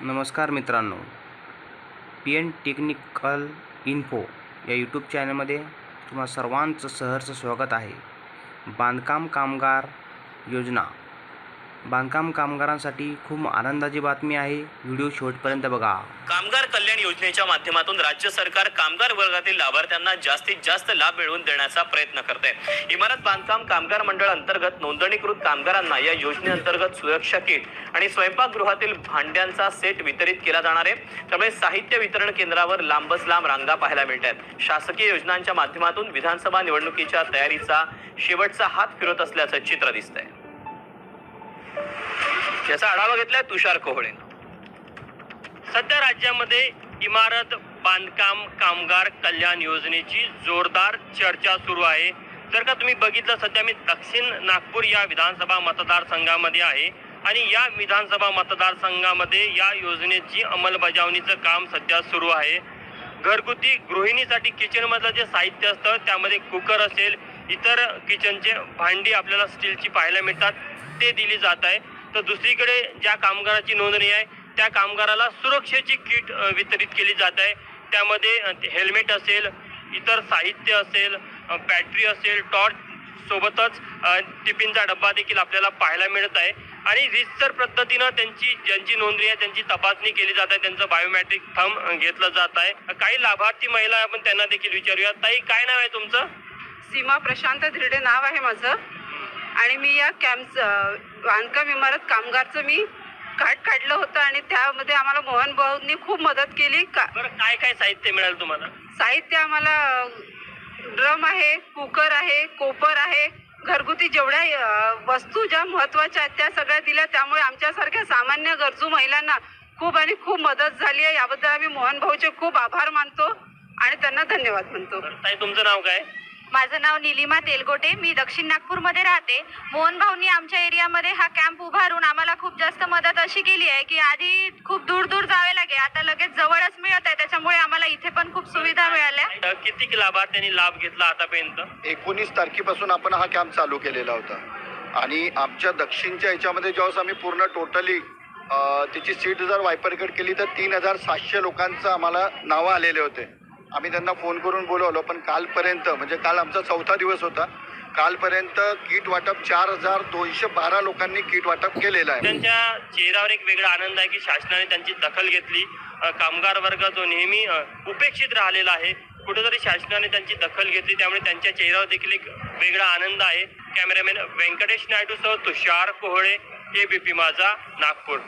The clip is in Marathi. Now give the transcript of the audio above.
नमस्कार मित्रांनो, पी एन टेक्निकल इन्फो या यूट्यूब चॅनलमध्ये तुम्हा सर्वांचं सहर्ष स्वागत आहे। बांधकाम कामगार योजना, बांधकाम कामगारांसाठी खूप आनंदाची बातमी आहे। व्हिडिओ शेवटपर्यंत बघा। कामगार कल्याण योजनेच्या माध्यमातून राज्य सरकार कामगार वर्गातील लाभार्थ्यांना जास्तीत जास्त लाभ मिळवून देण्याचा प्रयत्न करते। इमारत बांधकाम कामगार मंडळ अंतर्गत नोंदणीकृत कामगारांना या योजनेअंतर्गत सुरक्षा किट आणि स्वयंपाकगृहातील भांड्यांचा सेट वितरित केला जाणार आहे। त्यामुळे साहित्य वितरण केंद्रावर लांबच लांब रांगा पाहायला मिळतात। शासकीय योजनांच्या माध्यमातून विधानसभा निवडणुकीच्या तयारीचा शेवटचा हात फिरत असल्याचं चित्र दिसतंय। याचा आढावा घेतलाय तुषार कोहळेने। सध्या राज्यामध्ये इमारत बांधकाम कामगार कल्याण योजनेची जोरदार चर्चा सुरू आहे। जर का तुम्ही बघितलं, सध्या मी दक्षिण नागपूर या विधानसभा मतदारसंघामध्ये आहे आणि या विधानसभा मतदारसंघामध्ये या योजनेची अंमलबजावणीचं काम सध्या सुरू आहे। घरगुती गृहिणीसाठी किचन मधलं जे साहित्य असतं त्यामध्ये कुकर असेल, इतर किचनचे भांडी आपल्याला स्टीलची पाहायला मिळतात, ते दिली जात आहे। तर दुसरीकडे ज्या कामगाराची नोंदणी आहे त्या कामगाराला सुरक्षेची किट वितरित केली जात आहे। त्यामध्ये हेल्मेट असेल, इतर साहित्य असेल, बॅटरी असेल, टॉर्च, सोबतच टिफिनचा डब्बा देखील आपल्याला पाहायला मिळत आहे। आणि रीतसर पद्धतीनं ज्यांची नोंदणी आहे त्यांची तपासणी केली जात आहे, त्यांचं बायोमॅट्रिक थंब घेतलं जात आहे। काही लाभार्थी महिला आपण त्यांना देखील विचारूया। ताई, काय नाव आहे तुमचं? सीमा प्रशांत धिरडे नाव आहे माझं आणि मी या बांधकाम इमारत कामगारचं मी कार्ड काढलं होतं आणि त्यामध्ये आम्हाला मोहन भाऊंनी खूप मदत केली। बरं, काय काय साहित्य मिळालं तुम्हाला? साहित्य आम्हाला ड्रम आहे, कुकर आहे, कोपर आहे, घरगुती जेवढ्या वस्तू ज्या महत्त्वाच्या आहेत त्या सगळ्या दिल्या। त्यामुळे आमच्यासारख्या सामान्य गरजू महिलांना खूप मदत झाली आहे। याबद्दल आम्ही मोहन भाऊचे खूप आभार मानतो आणि त्यांना धन्यवाद म्हणतो। ताई, तुमचं नाव काय? माझं नाव निलिमा तेलगोटे, मी दक्षिण नागपूरमध्ये राहते। मोहन भाऊंनी आमच्या एरियामध्ये हा कॅम्प उभारून आम्हाला खूप जास्त मदत अशी केली आहे की आधी खूप दूर जावे लागे, आता लगेच जवळच मिळत आहे। त्याच्यामुळे आम्हाला इथे पण खूप सुविधा मिळाल्या। किती लाभार्थ्यांनी लाभ घेतला आतापर्यंत? 19 तारखेपासून आपण हा कॅम्प चालू केलेला होता आणि आमच्या दक्षिणच्या याच्यामध्ये ज्यावेळेस आम्ही पूर्ण टोटली त्याची सीट जर वायपरकट केली तर 3700 लोकांचं आम्हाला नावं आलेले होते। आम्ही त्यांना फोन करून बोलवलं, पण कालपर्यंत, म्हणजे काल आमचा 4था दिवस होता, कालपर्यंत किट वाटप 4212 लोकांनी किट वाटप केलेलं आहे। त्यांच्या चेहऱ्यावर एक वेगळा आनंद आहे की शासनाने त्यांची दखल घेतली। कामगार वर्ग जो नेहमी उपेक्षित राहिलेला आहे, कुठेतरी शासनाने त्यांची दखल घेतली, त्यामुळे त्यांच्या चेहऱ्यावर देखील एक वेगळा आनंद आहे। कॅमेरामॅन व्यंकटेश नायडूसह तुषार कोहळे, ABP माझा, नागपूर।